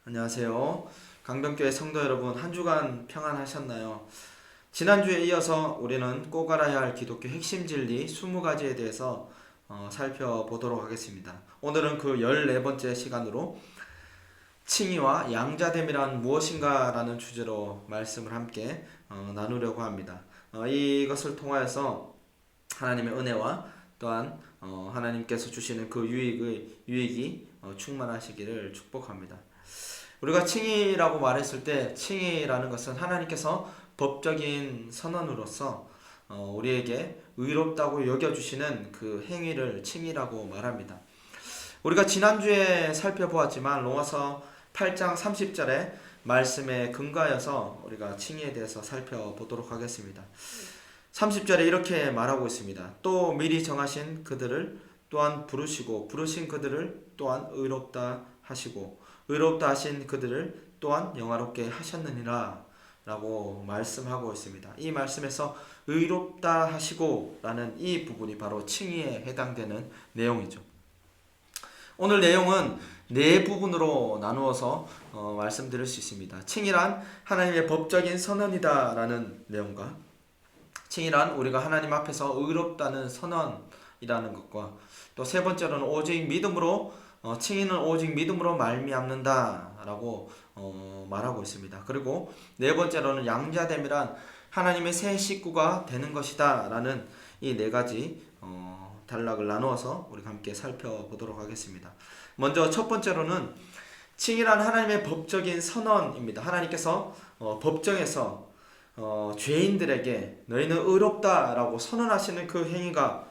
안녕하세요. 강변교회 성도 여러분, 한 주간 평안하셨나요? 지난주에 이어서 우리는 꼭 알아야 할 기독교 핵심 진리 20가지에 대해서 살펴보도록 하겠습니다. 오늘은 그 14번째 시간으로 칭의와 양자됨이란 무엇인가 라는 주제로 말씀을 함께 나누려고 합니다. 이것을 통하여서 하나님의 은혜와 또한 하나님께서 주시는 그 유익이 충만하시기를 축복합니다. 우리가 칭의라고 말했을 때 칭의라는 것은 하나님께서 법적인 선언으로서 우리에게 의롭다고 여겨주시는 그 행위를 칭의라고 말합니다. 우리가 지난주에 살펴보았지만 로마서 8장 30절의 말씀에 근거하여서 우리가 칭의에 대해서 살펴보도록 하겠습니다. 30절에 이렇게 말하고 있습니다. 또 미리 정하신 그들을 또한 부르시고 부르신 그들을 또한 의롭다 하시고 의롭다 하신 그들을 또한 영화롭게 하셨느니라 라고 말씀하고 있습니다. 이 말씀에서 의롭다 하시고 라는 이 부분이 바로 칭의에 해당되는 내용이죠. 오늘 내용은 네 부분으로 나누어서 말씀드릴 수 있습니다. 칭의란 하나님의 법적인 선언이다 라는 내용과 칭의란 우리가 하나님 앞에서 의롭다는 선언이라는 것과 또 세 번째로는 오직 믿음으로 칭의는 오직 믿음으로 말미암는다라고 말하고 있습니다. 그리고 네 번째로는 양자됨이란 하나님의 새 식구가 되는 것이다라는 이 네 가지 단락을 나누어서 우리가 함께 살펴보도록 하겠습니다. 먼저 첫 번째로는 칭의란 하나님의 법적인 선언입니다. 하나님께서 법정에서 죄인들에게 너희는 의롭다라고 선언하시는 그 행위가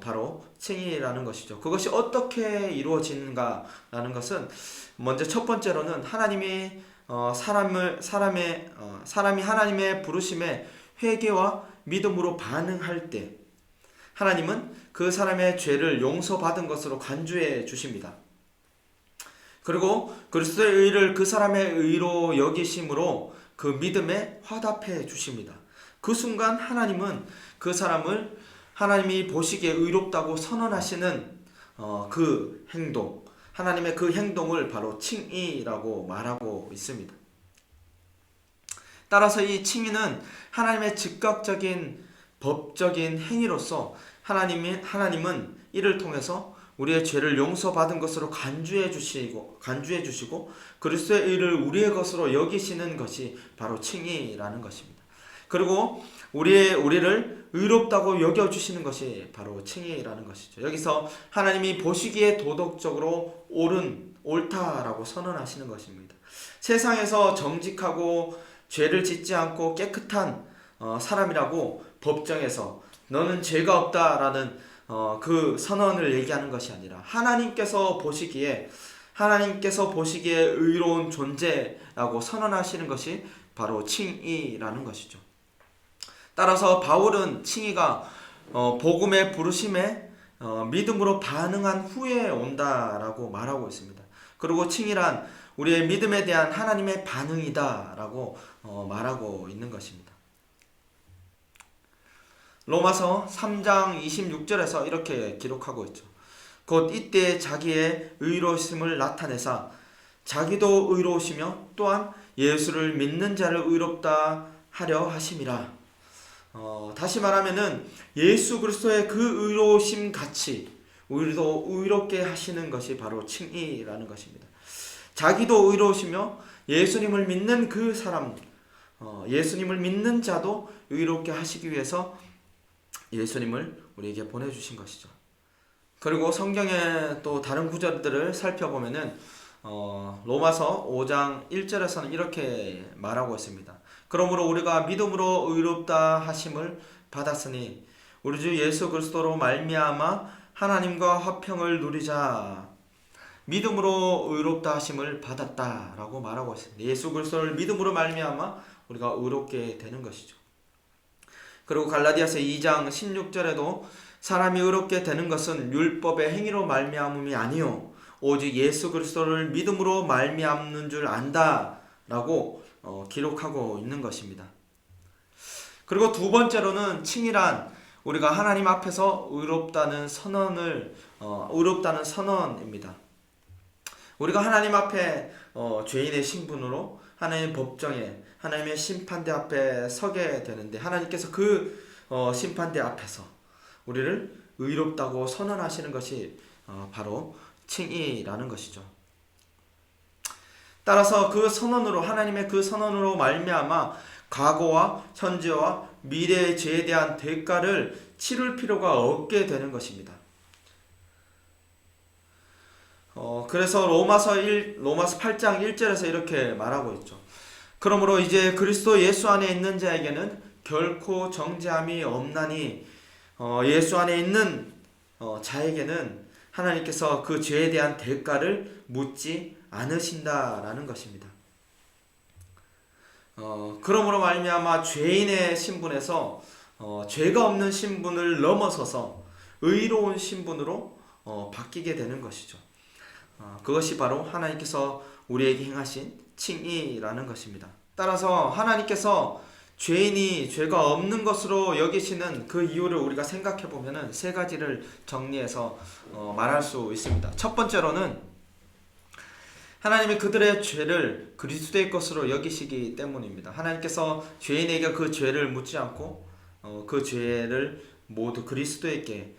바로 칭의라는 것이죠. 그것이 어떻게 이루어지는가라는 것은 먼저 첫 번째로는 하나님이 사람이 하나님의 부르심에 회개와 믿음으로 반응할 때 하나님은 그 사람의 죄를 용서받은 것으로 간주해 주십니다. 그리고 그리스도의 의를 그 사람의 의로 여기심으로 그 믿음에 화답해 주십니다. 그 순간 하나님은 그 사람을 하나님이 보시기에 의롭다고 선언하시는 그 행동, 하나님의 그 행동을 바로 칭의라고 말하고 있습니다. 따라서 이 칭의는 하나님의 즉각적인 법적인 행위로서 하나님은 이를 통해서 우리의 죄를 용서받은 것으로 간주해 주시고 그리스도의 의를 우리의 것으로 여기시는 것이 바로 칭의라는 것입니다. 그리고 우리를 의롭다고 여겨주시는 것이 바로 칭의라는 것이죠. 여기서 하나님이 보시기에 도덕적으로 옳다라고 선언하시는 것입니다. 세상에서 정직하고 죄를 짓지 않고 깨끗한 사람이라고 법정에서 너는 죄가 없다라는 그 선언을 얘기하는 것이 아니라 하나님께서 보시기에 의로운 존재라고 선언하시는 것이 바로 칭의라는 것이죠. 따라서 바울은 칭의가 복음의 부르심에 믿음으로 반응한 후에 온다라고 말하고 있습니다. 그리고 칭의란 우리의 믿음에 대한 하나님의 반응이다라고 말하고 있는 것입니다. 로마서 3장 26절에서 이렇게 기록하고 있죠. 곧 이때 자기의 의로우심을 나타내사 자기도 의로우시며 또한 예수를 믿는 자를 의롭다 하려 하심이라. 다시 말하면은 예수 그리스도의 그 의로우심 같이 우리도 의롭게 하시는 것이 바로 칭의라는 것입니다. 자기도 의로우시며 예수님을 믿는 그 사람, 예수님을 믿는 자도 의롭게 하시기 위해서 예수님을 우리에게 보내주신 것이죠. 그리고 성경의 또 다른 구절들을 살펴보면은 로마서 5장 1절에서는 이렇게 말하고 있습니다. 그러므로 우리가 믿음으로 의롭다 하심을 받았으니 우리 주 예수 그리스도로 말미암아 하나님과 화평을 누리자. 믿음으로 의롭다 하심을 받았다라고 말하고 있습니다. 예수 그리스도를 믿음으로 말미암아 우리가 의롭게 되는 것이죠. 그리고 갈라디아서 2장 16절에도 사람이 의롭게 되는 것은 율법의 행위로 말미암음이 아니요 오직 예수 그리스도를 믿음으로 말미암는 줄 안다라고 기록하고 있는 것입니다. 그리고 두 번째로는 칭의란 우리가 하나님 앞에서 의롭다는 선언입니다. 우리가 하나님 앞에 죄인의 신분으로 하나님의 법정에 하나님의 심판대 앞에 서게 되는데, 하나님께서 그 심판대 앞에서 우리를 의롭다고 선언하시는 것이 바로 칭의라는 것이죠. 따라서 그 선언으로, 하나님의 그 선언으로 말미암아 과거와 현재와 미래의 죄에 대한 대가를 치를 필요가 없게 되는 것입니다. 그래서 로마서 8장 1절에서 이렇게 말하고 있죠. 그러므로 이제 그리스도 예수 안에 있는 자에게는 결코 정죄함이 없나니, 예수 안에 있는 자에게는 하나님께서 그 죄에 대한 대가를 묻지 않으신다라는 것입니다. 그러므로 말미암아 죄인의 신분에서 죄가 없는 신분을 넘어서서 의로운 신분으로 바뀌게 되는 것이죠. 그것이 바로 하나님께서 우리에게 행하신 칭의라는 것입니다. 따라서 하나님께서 죄인이 죄가 없는 것으로 여기시는 그 이유를 우리가 생각해 보면은 세 가지를 정리해서 말할 수 있습니다. 첫 번째로는 하나님이 그들의 죄를 그리스도의 것으로 여기시기 때문입니다. 하나님께서 죄인에게 그 죄를 묻지 않고 그 죄를 모두 그리스도에게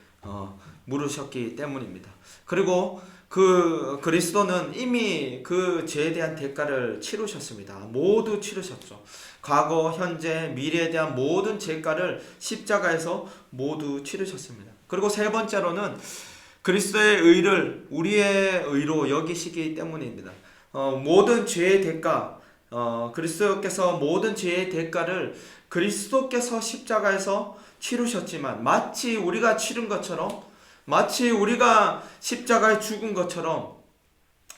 물으셨기 때문입니다. 그리고 그 그리스도는 이미 그 죄에 대한 대가를 치르셨습니다. 모두 치르셨죠. 과거, 현재, 미래에 대한 모든 죄가를 십자가에서 모두 치르셨습니다. 그리고 세 번째로는 그리스도의 의를 우리의 의로 여기시기 때문입니다. 모든 죄의 대가, 그리스도께서 모든 죄의 대가를 그리스도께서 십자가에서 치르셨지만, 마치 우리가 치른 것처럼, 마치 우리가 십자가에 죽은 것처럼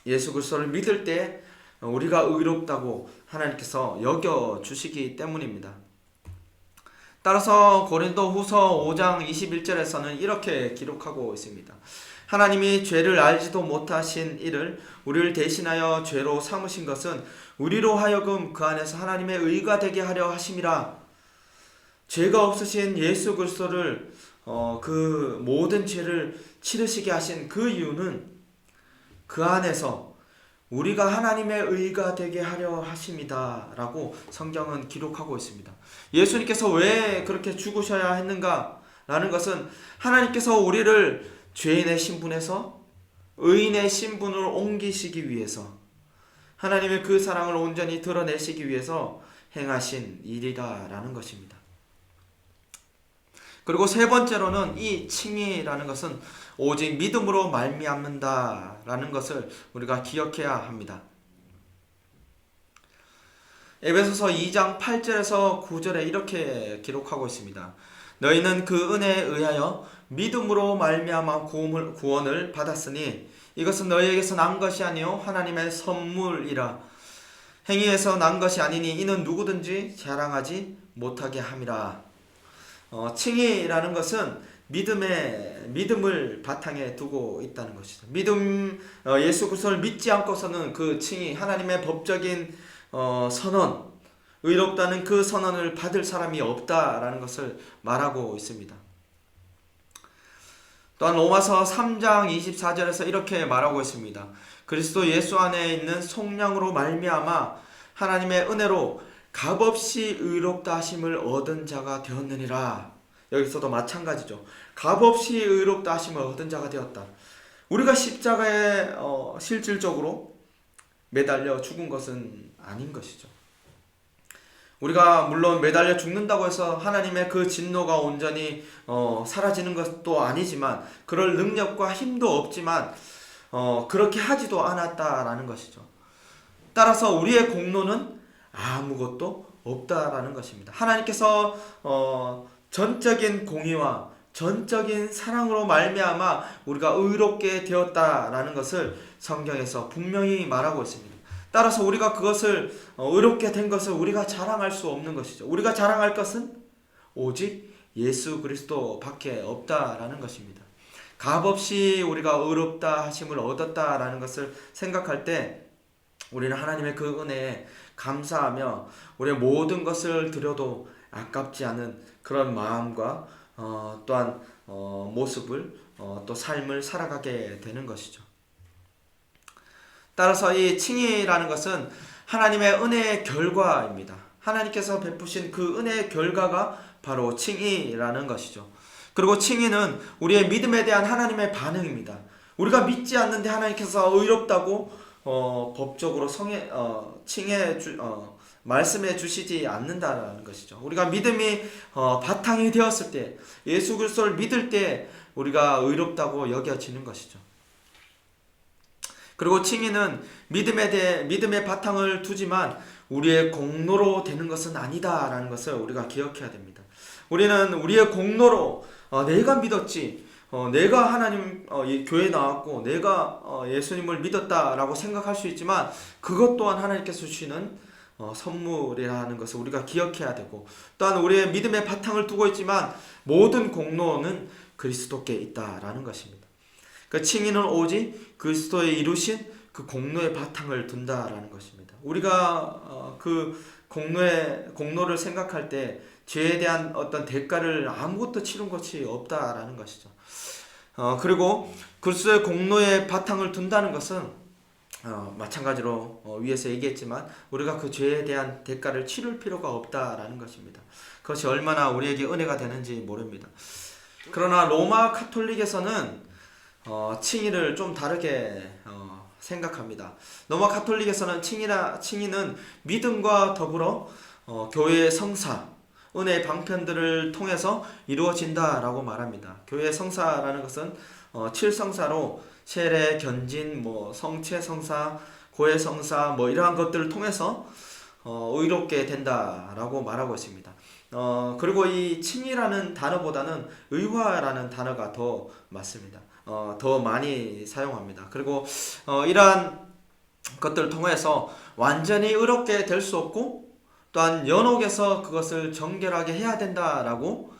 예수 그리스도를 믿을 때 우리가 의롭다고 하나님께서 여겨주시기 때문입니다. 따라서 고린도 후서 5장 21절에서는 이렇게 기록하고 있습니다. 하나님이 죄를 알지도 못하신 이를 우리를 대신하여 죄로 삼으신 것은 우리로 하여금 그 안에서 하나님의 의가 되게 하려 하심이라. 죄가 없으신 예수 그리스도를 그 모든 죄를 치르시게 하신 그 이유는 그 안에서 우리가 하나님의 의가 되게 하려 하심이다 라고 성경은 기록하고 있습니다. 예수님께서 왜 그렇게 죽으셔야 했는가 라는 것은 하나님께서 우리를 죄인의 신분에서 의인의 신분으로 옮기시기 위해서, 하나님의 그 사랑을 온전히 드러내시기 위해서 행하신 일이다 라는 것입니다. 그리고 세 번째로는 이 칭의라는 것은 오직 믿음으로 말미암는다 라는 것을 우리가 기억해야 합니다. 에베소서 2장 8절에서 9절에 이렇게 기록하고 있습니다. 너희는 그 은혜에 의하여 믿음으로 말미암아 구원을 받았으니 이것은 너희에게서 난 것이 아니요 하나님의 선물이라. 행위에서 난 것이 아니니 이는 누구든지 자랑하지 못하게 함이라. 칭의라는 것은 믿음을 바탕에 두고 있다는 것이죠. 예수 그리스도를 믿지 않고서는 그 칭의, 하나님의 법적인 선언, 의롭다는 그 선언을 받을 사람이 없다라는 것을 말하고 있습니다. 또한 로마서 3장 24절에서 이렇게 말하고 있습니다. 그리스도 예수 안에 있는 속량으로 말미암아 하나님의 은혜로 값없이 의롭다 하심을 얻은 자가 되었느니라. 여기서도 마찬가지죠. 값없이 의롭다 하심을 얻은 자가 되었다. 우리가 십자가에 실질적으로 매달려 죽은 것은 아닌 것이죠. 우리가 물론 매달려 죽는다고 해서 하나님의 그 진노가 온전히 사라지는 것도 아니지만, 그럴 능력과 힘도 없지만 그렇게 하지도 않았다라는 것이죠. 따라서 우리의 공로는 아무것도 없다라는 것입니다. 하나님께서 전적인 공의와 전적인 사랑으로 말미암아 우리가 의롭게 되었다라는 것을 성경에서 분명히 말하고 있습니다. 따라서 우리가 그것을 의롭게 된 것을 우리가 자랑할 수 없는 것이죠. 우리가 자랑할 것은 오직 예수 그리스도밖에 없다라는 것입니다. 값없이 우리가 의롭다 하심을 얻었다라는 것을 생각할 때 우리는 하나님의 그 은혜에 감사하며 우리의 모든 것을 드려도 아깝지 않은 그런 마음과 또한 모습을 또 삶을 살아가게 되는 것이죠. 따라서 이 칭의라는 것은 하나님의 은혜의 결과입니다. 하나님께서 베푸신 그 은혜의 결과가 바로 칭의라는 것이죠. 그리고 칭의는 우리의 믿음에 대한 하나님의 반응입니다. 우리가 믿지 않는데 하나님께서 의롭다고 법적으로 말씀해 주시지 않는다는 것이죠. 우리가 믿음이 바탕이 되었을 때, 예수 그리스도를 믿을 때 우리가 의롭다고 여겨지는 것이죠. 그리고 칭의는 믿음의 바탕을 두지만 우리의 공로로 되는 것은 아니다라는 것을 우리가 기억해야 됩니다. 우리는 우리의 공로로 내가 믿었지, 내가 하나님 교회 나왔고 내가 예수님을 믿었다라고 생각할 수 있지만 그것 또한 하나님께서 주시는 선물이라는 것을 우리가 기억해야 되고, 또한 우리의 믿음의 바탕을 두고 있지만 모든 공로는 그리스도께 있다라는 것입니다. 그 칭의는 오직 그리스도의 이루신 그 공로의 바탕을 둔다라는 것입니다. 우리가 그 공로를 생각할 때 죄에 대한 어떤 대가를 아무것도 치른 것이 없다라는 것이죠. 그리고 그리스도의 공로의 바탕을 둔다는 것은 마찬가지로 위에서 얘기했지만 우리가 그 죄에 대한 대가를 치를 필요가 없다라는 것입니다. 그것이 얼마나 우리에게 은혜가 되는지 모릅니다. 그러나 로마 카톨릭에서는 칭의를 좀 다르게 생각합니다. 로마 카톨릭에서는 칭의는 믿음과 더불어 교회의 성사, 은혜의 방편들을 통해서 이루어진다라고 말합니다. 교회의 성사라는 것은 7성사로 세례, 견진, 성체 성사, 고해 성사 이러한 것들을 통해서 의롭게 된다라고 말하고 있습니다. 그리고 이 칭의라는 단어보다는 의화라는 단어가 더 맞습니다. 더 많이 사용합니다. 그리고 이러한 것들을 통해서 완전히 의롭게 될 수 없고 또한 연옥에서 그것을 정결하게 해야 된다라고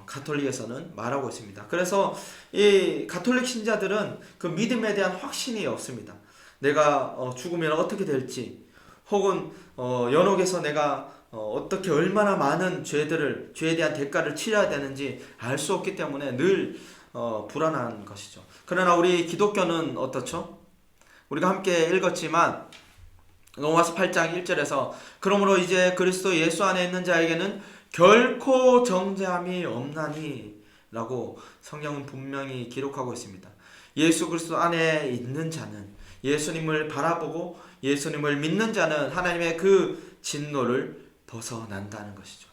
가톨릭에서는 말하고 있습니다. 그래서 이 가톨릭 신자들은 그 믿음에 대한 확신이 없습니다. 내가 죽으면 어떻게 될지, 혹은 연옥에서 내가 어떻게 얼마나 많은 죄에 대한 대가를 치러야 되는지 알 수 없기 때문에 늘 불안한 것이죠. 그러나 우리 기독교는 어떻죠? 우리가 함께 읽었지만 로마서 8장 1절에서 그러므로 이제 그리스도 예수 안에 있는 자에게는 결코 정죄함이 없나니 라고 성경은 분명히 기록하고 있습니다. 예수 그리스도 안에 있는 자는, 예수님을 바라보고 예수님을 믿는 자는 하나님의 그 진노를 벗어난다는 것이죠.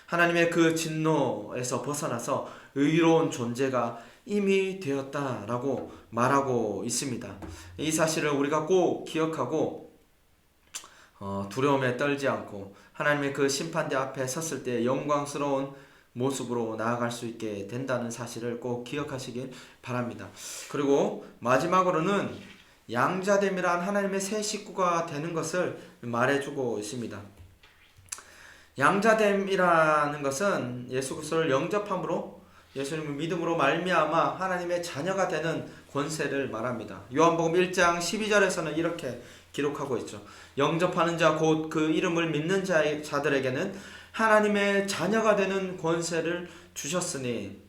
하나님의 그 진노에서 벗어나서 의로운 존재가 이미 되었다라고 말하고 있습니다. 이 사실을 우리가 꼭 기억하고 두려움에 떨지 않고 하나님의 그 심판대 앞에 섰을 때 영광스러운 모습으로 나아갈 수 있게 된다는 사실을 꼭 기억하시길 바랍니다. 그리고 마지막으로는 양자됨이란 하나님의 새 식구가 되는 것을 말해주고 있습니다. 양자됨이라는 것은 예수 그리스도를 영접함으로, 예수님을 믿음으로 말미암아 하나님의 자녀가 되는 권세를 말합니다. 요한복음 1장 12절에서는 이렇게 기록하고 있죠. 영접하는 자 곧 그 이름을 믿는 자들에게는 하나님의 자녀가 되는 권세를 주셨으니,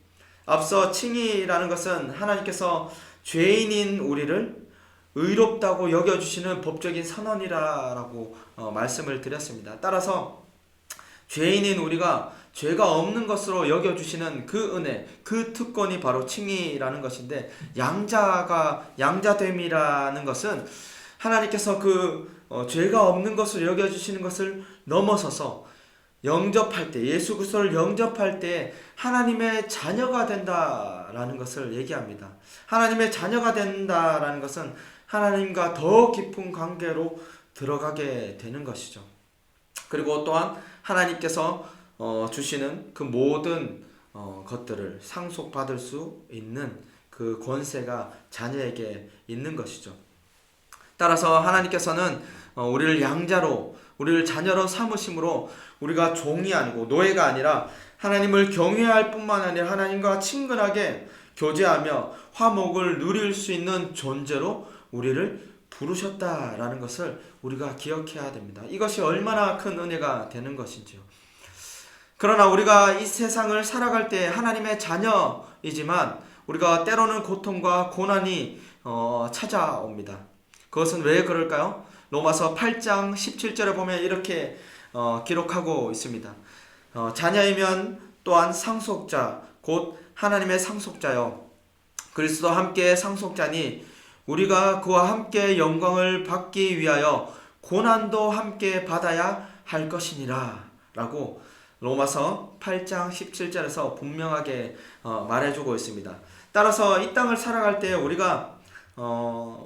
앞서 칭의라는 것은 하나님께서 죄인인 우리를 의롭다고 여겨주시는 법적인 선언이라고 말씀을 드렸습니다. 따라서 죄인인 우리가 죄가 없는 것으로 여겨주시는 그 은혜, 그 특권이 바로 칭의라는 것인데, 양자됨이라는 것은 하나님께서 죄가 없는 것을 여겨주시는 것을 넘어서서 영접할 때, 예수 그리스도를 영접할 때 하나님의 자녀가 된다라는 것을 얘기합니다. 하나님의 자녀가 된다라는 것은 하나님과 더 깊은 관계로 들어가게 되는 것이죠. 그리고 또한 하나님께서 주시는 그 모든 것들을 상속받을 수 있는 그 권세가 자녀에게 있는 것이죠. 따라서 하나님께서는 우리를 양자로, 우리를 자녀로 삼으심으로 우리가 종이 아니고 노예가 아니라 하나님을 경외할 뿐만 아니라 하나님과 친근하게 교제하며 화목을 누릴 수 있는 존재로 우리를 부르셨다라는 것을 우리가 기억해야 됩니다. 이것이 얼마나 큰 은혜가 되는 것인지요. 그러나 우리가 이 세상을 살아갈 때 하나님의 자녀이지만 우리가 때로는 고통과 고난이 찾아옵니다. 그것은 왜 그럴까요? 로마서 8장 17절에 보면 이렇게 기록하고 있습니다. 자녀이면 또한 상속자 곧 하나님의 상속자요 그리스도와 함께 상속자니 우리가 그와 함께 영광을 받기 위하여 고난도 함께 받아야 할 것이니라 라고 로마서 8장 17절에서 분명하게 말해주고 있습니다. 따라서 이 땅을 살아갈 때 우리가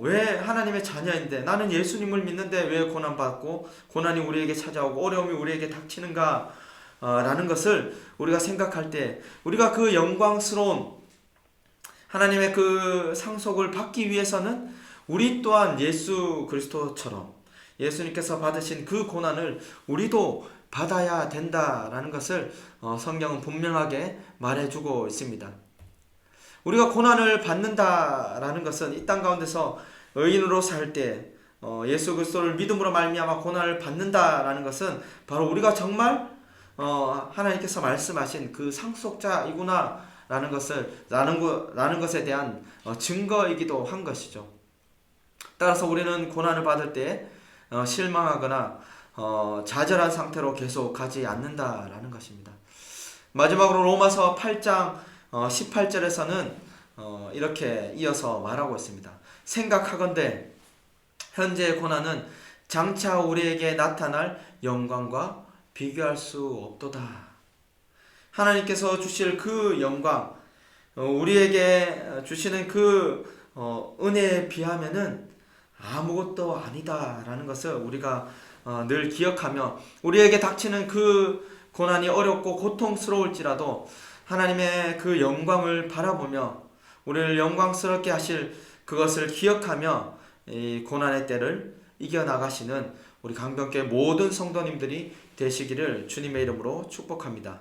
왜 하나님의 자녀인데 나는 예수님을 믿는데 왜 고난받고 고난이 우리에게 찾아오고 어려움이 우리에게 닥치는가 라는 것을 우리가 생각할 때 우리가 그 영광스러운 하나님의 그 상속을 받기 위해서는 우리 또한 예수 그리스도처럼 예수님께서 받으신 그 고난을 우리도 받아야 된다라는 것을 성경은 분명하게 말해주고 있습니다. 우리가 고난을 받는다라는 것은 이 땅 가운데서 의인으로 살 때 예수 그리스도를 믿음으로 말미암아 고난을 받는다라는 것은 바로 우리가 정말 하나님께서 말씀하신 그 상속자이구나 라는 것에 대한 증거이기도 한 것이죠. 따라서 우리는 고난을 받을 때 실망하거나 좌절한 상태로 계속 가지 않는다라는 것입니다. 마지막으로 로마서 8장 18절에서는 이렇게 이어서 말하고 있습니다. 생각하건대 현재의 고난은 장차 우리에게 나타날 영광과 비교할 수 없도다. 하나님께서 주실 그 영광, 우리에게 주시는 그 은혜에 비하면은 아무것도 아니다라는 것을 우리가 늘 기억하며 우리에게 닥치는 그 고난이 어렵고 고통스러울지라도 하나님의 그 영광을 바라보며 우리를 영광스럽게 하실 그것을 기억하며 이 고난의 때를 이겨나가시는 우리 강변교회 모든 성도님들이 되시기를 주님의 이름으로 축복합니다.